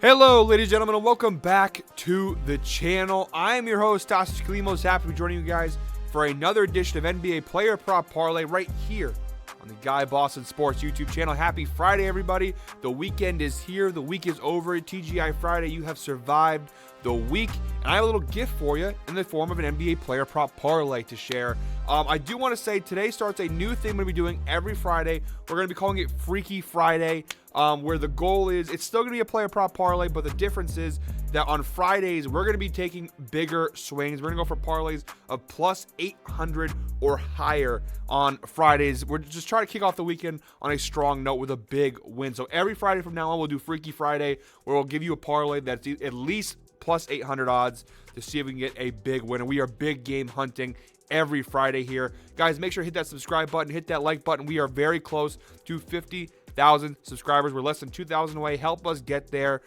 Hello, ladies and gentlemen, and welcome back to the channel. I am your host, Tassos Kalimos. Happy to be joining you guys for another edition of NBA Player Prop Parlay right here on the Guy Boston Sports YouTube channel. Happy Friday, everybody. The weekend is here. The week is over. TGI Friday. You have survived the week. And I have a little gift for you in the form of an NBA Player Prop Parlay to share. I do want to say today starts a new thing we're going to be doing every Friday. We're going to be calling it Freaky Friday, where the goal is, it's still going to be a player prop parlay, but the difference is that on Fridays, we're going to be taking bigger swings. We're going to go for parlays of plus 800 or higher on Fridays. We're just trying to kick off the weekend on a strong note with a big win. So every Friday from now on, we'll do Freaky Friday, where we'll give you a parlay that's at least plus 800 odds to see if we can get a big win. And we are big game hunting every Friday here. Guys, make sure to hit that subscribe button, hit that like button. We are very close to 50,000 subscribers. We're less than 2,000 away. Help us get there.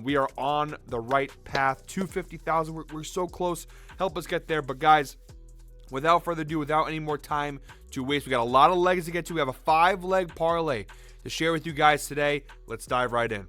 We are on the right path to 50,000. We're so close. Help us get there. But guys, without further ado, without any more time to waste, we got a lot of legs to get to. We have a 5-leg parlay to share with you guys today. Let's dive right in.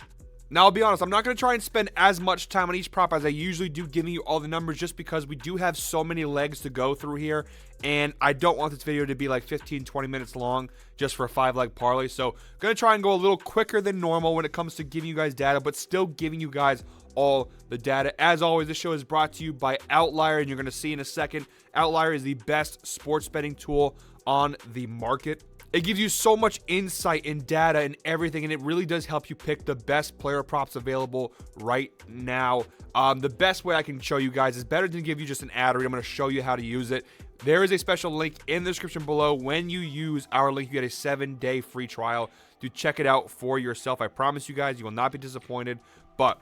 Now, I'll be honest, I'm not going to try and spend as much time on each prop as I usually do, giving you all the numbers, just because we do have so many legs to go through here, and I don't want this video to be like 15, 20 minutes long just for a 5-leg parlay. So I'm going to try and go a little quicker than normal when it comes to giving you guys data, but still giving you guys all the data. As always, this show is brought to you by Outlier, and you're going to see in a second, Outlier is the best sports betting tool on the market. It gives you so much insight and data and everything, and it really does help you pick the best player props available right now. The best way I can show you guys is better than give you just an ad read. I'm going to show you how to use it. There is a special link in the description below. When you use our link, you get a 7-day free trial to check it out for yourself. I promise you guys, you will not be disappointed. But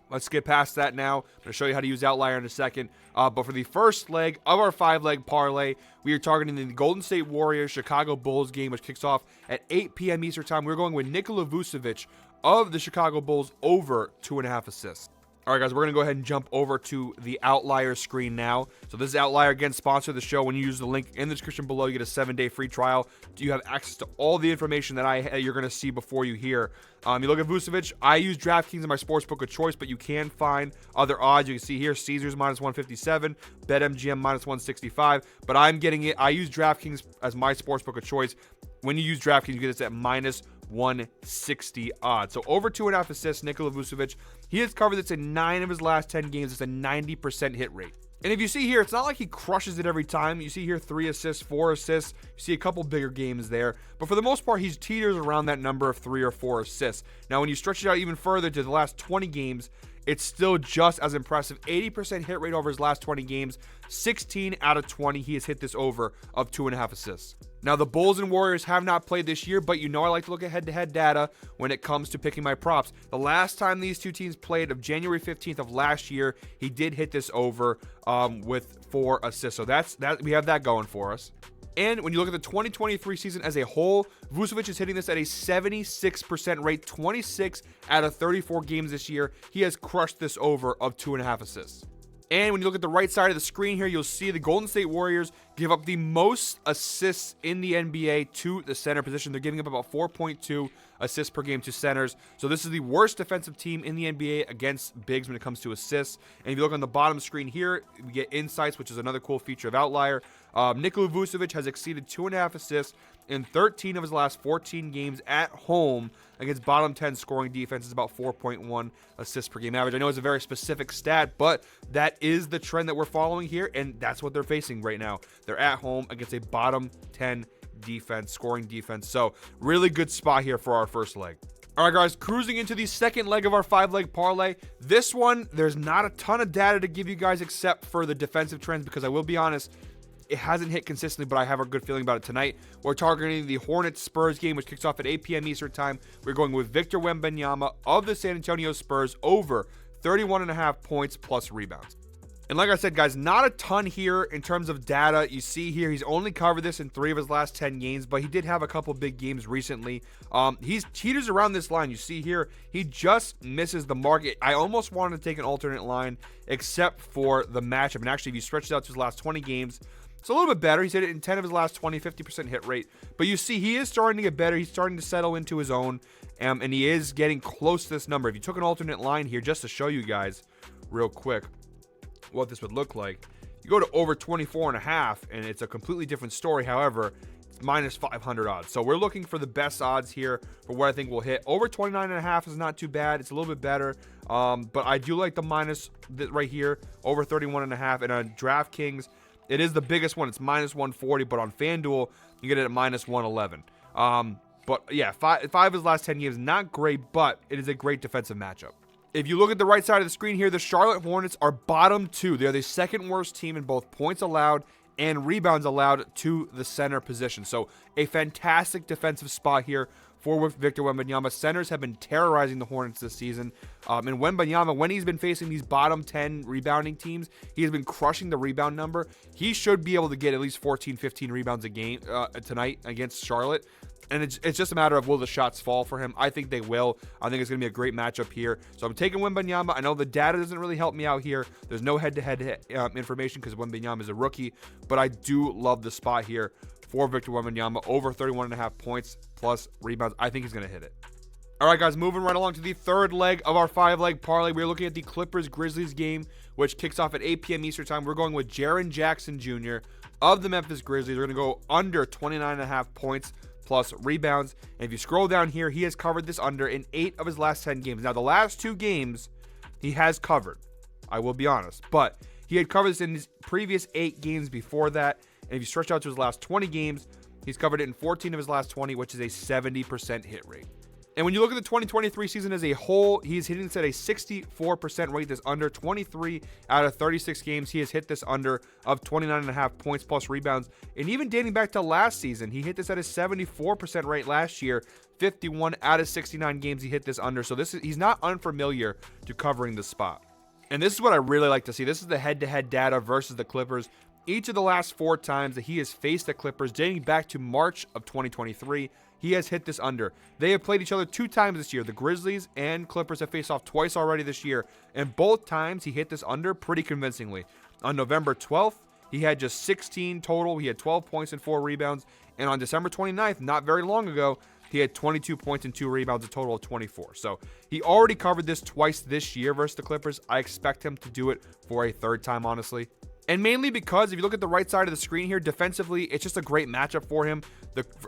let's get past that now. I'm going to show you how to use Outlier in a second. But for the first leg of our 5-leg parlay, we are targeting the Golden State Warriors Chicago Bulls game, which kicks off at 8 p.m. Eastern time. We're going with Nikola Vucevic of the Chicago Bulls over 2.5 assists. All right, guys, we're going to go ahead and jump over to the Outlier screen now. So this is Outlier, again, sponsor of the show. When you use the link in the description below, you get a 7-day free trial. You have access to all the information that you're going to see before you hear. You look at Vucevic. I use DraftKings in my sportsbook of choice, but you can find other odds. You can see here Caesars minus 157, BetMGM minus 165. But I'm getting it. I use DraftKings as my sportsbook of choice. When you use DraftKings, you get this at minus 160 odds. So over 2.5 assists, Nikola Vucevic. He has covered this in 9 of his last 10 games. It's a 90% hit rate. And if you see here, it's not like he crushes it every time. You see here 3 assists, 4 assists. You see a couple bigger games there. But for the most part, he's teeters around that number of 3 or 4 assists. Now, when you stretch it out even further to the last 20 games, it's still just as impressive. 80% hit rate over his last 20 games. 16 out of 20, he has hit this over of 2.5 assists. Now, the Bulls and Warriors have not played this year, but you know I like to look at head-to-head data when it comes to picking my props. The last time these two teams played, of January 15th of last year, he did hit this over with 4 assists. So that we have that going for us. And when you look at the 2023 season as a whole, Vucevic is hitting this at a 76% rate. 26 out of 34 games this year, he has crushed this over of 2.5 assists. And when you look at the right side of the screen here, you'll see the Golden State Warriors give up the most assists in the NBA to the center position. They're giving up about 4.2 assists per game to centers. So this is the worst defensive team in the NBA against bigs when it comes to assists. And if you look on the bottom screen here, we get insights, which is another cool feature of Outlier. Nikola Vucevic has exceeded 2.5 assists in 13 of his last 14 games at home against bottom 10 scoring defenses, about 4.1 assists per game average. I know it's a very specific stat, but that is the trend that we're following here, and that's what they're facing right now. They're at home against a bottom 10 defense, scoring defense. So really good spot here for our first leg. All right, guys, cruising into the second leg of our 5-leg parlay. This one, there's not a ton of data to give you guys except for the defensive trends, because I will be honest, it hasn't hit consistently, but I have a good feeling about it tonight. We're targeting the Hornets-Spurs game, which kicks off at 8 p.m. Eastern time. We're going with Victor Wembanyama of the San Antonio Spurs over 31.5 points plus rebounds. And like I said, guys, not a ton here in terms of data. You see here, he's only covered this in 3 of his last 10 games, but he did have a couple big games recently. He's teeters around this line. You see here, he just misses the market. I almost wanted to take an alternate line, except for the matchup. And actually, if you stretch it out to his last 20 games, it's a little bit better. He's hit it in 10 of his last 20, 50% hit rate. But you see, he is starting to get better. He's starting to settle into his own. and he is getting close to this number. If you took an alternate line here, just to show you guys real quick what this would look like, you go to over 24.5, and it's a completely different story. However, it's minus 500 odds. So we're looking for the best odds here for what I think will hit. Over 29.5 is not too bad. It's a little bit better. But I do like the minus right here, over 31.5. And on DraftKings, it is the biggest one. It's minus 140. But on FanDuel, you get it at minus 111. But yeah, five of his last 10 games, not great, but it is a great defensive matchup. If you look at the right side of the screen here, the Charlotte Hornets are bottom 2. They're the second worst team in both points allowed and rebounds allowed to the center position. So a fantastic defensive spot here for Victor Wembanyama. Centers have been terrorizing the Hornets this season. And Wembanyama, when he's been facing these bottom 10 rebounding teams, he has been crushing the rebound number. He should be able to get at least 14, 15 rebounds a game tonight against Charlotte. And it's just a matter of, will the shots fall for him? I think they will. I think it's going to be a great matchup here. So I'm taking Wembanyama. I know the data doesn't really help me out here. There's no head-to-head information because Wembanyama is a rookie. But I do love the spot here for Victor Wembanyama. Over 31.5 points plus rebounds. I think he's going to hit it. All right, guys, moving right along to the third leg of our 5-leg parlay. We're looking at the Clippers-Grizzlies game, which kicks off at 8 p.m. Eastern time. We're going with Jaren Jackson Jr. of the Memphis Grizzlies. We're going to go under 29.5 points plus rebounds. And if you scroll down here, he has covered this under in 8 of his last 10 games. Now, the last 2 games he has covered, I will be honest, but he had covered this in his previous 8 games before that. And if you stretch out to his last 20 games, he's covered it in 14 of his last 20, which is a 70% hit rate. And when you look at the 2023 season as a whole, he's hitting this at a 64% rate. This under 23 out of 36 games. He has hit this under of 29.5 points plus rebounds. And even dating back to last season, he hit this at a 74% rate last year. 51 out of 69 games he hit this under. So he's not unfamiliar to covering the spot. And this is what I really like to see. This is the head-to-head data versus the Clippers. Each of the last 4 times that he has faced the Clippers, dating back to March of 2023, he has hit this under. They have played each other 2 times this year. The Grizzlies and Clippers have faced off twice already this year, and both times he hit this under pretty convincingly. On November 12th, he had just 16 total. He had 12 points and 4 rebounds. And on December 29th, not very long ago, he had 22 points and 2 rebounds, a total of 24. So he already covered this twice this year versus the Clippers. I expect him to do it for a 3rd time, honestly. And mainly because if you look at the right side of the screen here, defensively, it's just a great matchup for him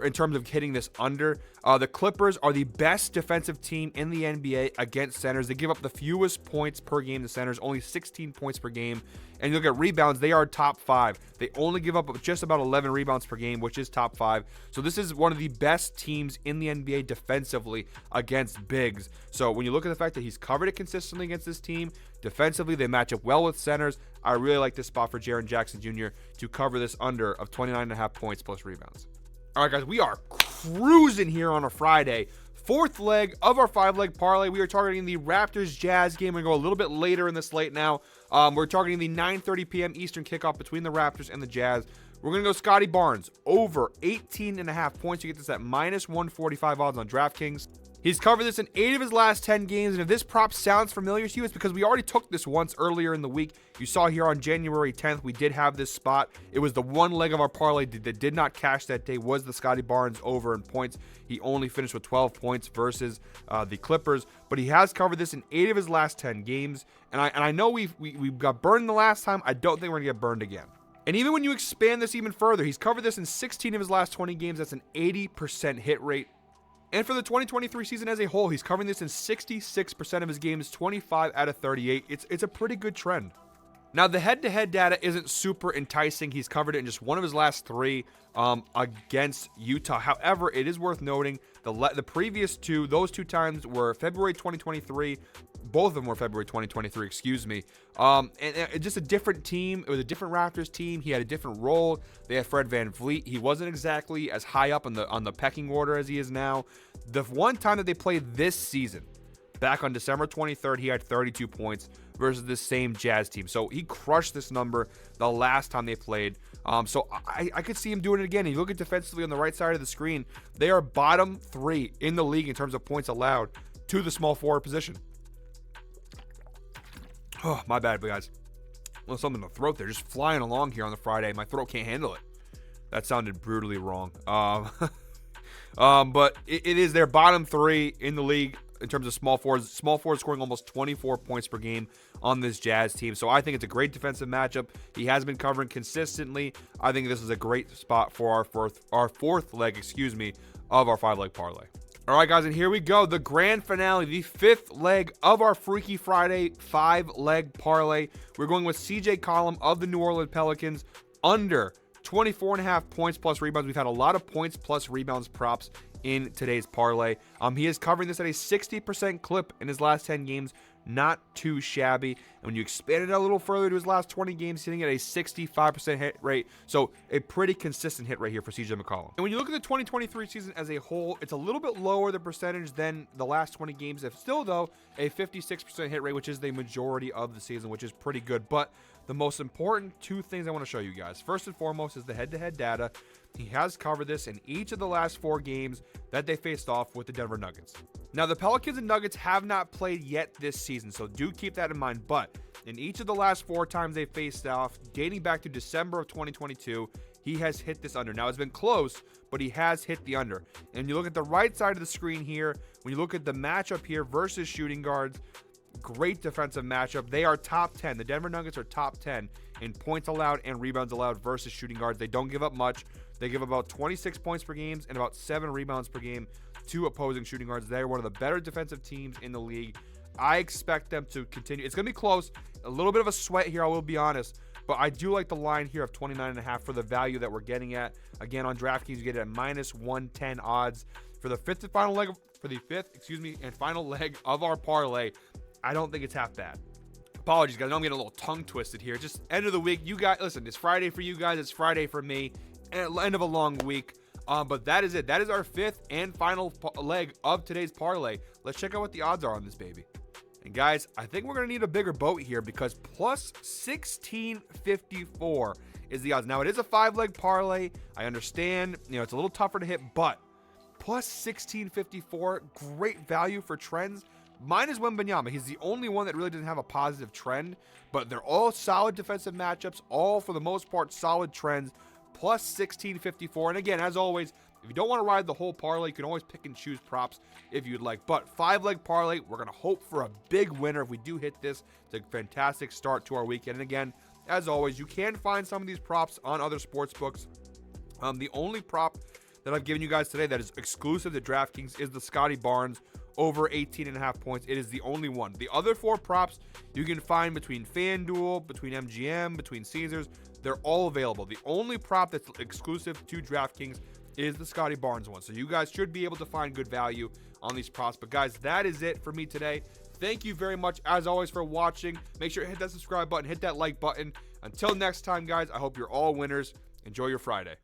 in terms of hitting this under. The Clippers are the best defensive team in the NBA against centers. They give up the fewest points per game to centers, only 16 points per game. And you look at rebounds, they are top 5. They only give up just about 11 rebounds per game, which is top 5. So this is one of the best teams in the NBA defensively against bigs. So when you look at the fact that he's covered it consistently against this team, defensively, they match up well with centers. I really like this spot for Jaren Jackson Jr. to cover this under of 29.5 points plus rebounds. All right, guys, we are cruising here on a Friday. 4th leg of our 5-leg parlay. We are targeting the Raptors-Jazz game. We're going to go a little bit later in the slate now. We're targeting the 9:30 p.m. Eastern kickoff between the Raptors and the Jazz. We're going to go Scotty Barnes over 18.5 points. You get this at minus 145 odds on DraftKings. He's covered this in 8 of his last 10 games, and if this prop sounds familiar to you, it's because we already took this once earlier in the week. You saw here on January 10th, we did have this spot. It was the one leg of our parlay that did not cash that day, was the Scotty Barnes over in points. He only finished with 12 points versus the Clippers, but he has covered this in 8 of his last 10 games, and I know we got burned the last time. I don't think we're going to get burned again. And even when you expand this even further, he's covered this in 16 of his last 20 games. That's an 80% hit rate. And for the 2023 season as a whole, he's covering this in 66% of his games, 25 out of 38. It's a pretty good trend. Now, the head-to-head data isn't super enticing. He's covered it in just 1 of his last 3 against Utah. However, it is worth noting the previous 2, those 2 times were February 2023. Both of them were February 2023, excuse me. And just a different team. It was a different Raptors team. He had a different role. They had Fred VanVleet. He wasn't exactly as high up on the pecking order as he is now. The one time that they played this season, back on December 23rd, he had 32 points versus this same Jazz team. So he crushed this number the last time they played. So I could see him doing it again. If you look at defensively on the right side of the screen, they are bottom 3 in the league in terms of points allowed to the small forward position. Oh, my bad, guys. Well, something in the throat there, just flying along here on the Friday. My throat can't handle it. That sounded brutally wrong. But it is their bottom 3 in the league in terms of small forwards. Small forwards scoring almost 24 points per game on this Jazz team. So I think it's a great defensive matchup. He has been covering consistently. I think this is a great spot for our fourth leg, of our 5-leg parlay. All right, guys, and here we go. The grand finale, the 5th leg of our Freaky Friday 5-leg parlay. We're going with CJ Column of the New Orleans Pelicans under 24.5 points plus rebounds. We've had a lot of points plus rebounds props in today's parlay. He is covering this at a 60% clip in his last 10 games. Not too shabby. And when you expand it a little further to his last 20 games, hitting at a 65% hit rate. So a pretty consistent hit rate here for CJ McCollum. And when you look at the 2023 season as a whole, it's a little bit lower the percentage than the last 20 games. If still, though, a 56% hit rate, which is the majority of the season, which is pretty good. But the most important 2 things I want to show you guys. First and foremost is the head-to-head data. He has covered this in each of the last 4 games that they faced off with the Denver Nuggets. Now, the Pelicans and Nuggets have not played yet this season, so do keep that in mind. But in each of the last 4 times they faced off, dating back to December of 2022, he has hit this under. Now, it's been close, but he has hit the under. And you look at the right side of the screen here, when you look at the matchup here versus shooting guards, great defensive matchup. They are top 10. The Denver Nuggets are top 10 in points allowed and rebounds allowed versus shooting guards. They don't give up much. They give about 26 points per game and about 7 rebounds per game to opposing shooting guards. They're one of the better defensive teams in the league. I expect them to continue. It's going to be close. A little bit of a sweat here, I will be honest. But I do like the line here of 29.5 for the value that we're getting at. Again, on DraftKings, you get it at minus 110 odds. For the fifth and final leg of our parlay, I don't think it's half bad. Apologies, guys. I know I'm getting a little tongue twisted here. Just end of the week. You guys, listen, it's Friday for you guys. It's Friday for me. End of a long week. But that is it. That is our 5th and final leg of today's parlay. Let's check out what the odds are on this baby. And guys, I think we're going to need a bigger boat here because plus 1654 is the odds. Now, it is a 5-leg parlay. I understand, it's a little tougher to hit, but plus 1654, great value for trends. Mine is Wembanyama. He's the only one that really doesn't have a positive trend, but they're all solid defensive matchups, all for the most part solid trends, plus 1654. And again, as always, if you don't want to ride the whole parlay, you can always pick and choose props if you'd like. But 5-leg parlay, we're going to hope for a big winner if we do hit this. It's a fantastic start to our weekend. And again, as always, you can find some of these props on other sports books. The only prop that I've given you guys today that is exclusive to DraftKings is the Scotty Barnes over 18.5 points. It is the only one. The other 4 props you can find between FanDuel, between MGM, between Caesars. They're all available. The only prop that's exclusive to DraftKings is the Scotty Barnes one. So you guys should be able to find good value on these props. But guys, that is it for me today. Thank you very much, as always, for watching. Make sure to hit that subscribe button, hit that like button. Until next time, guys, I hope you're all winners. Enjoy your Friday.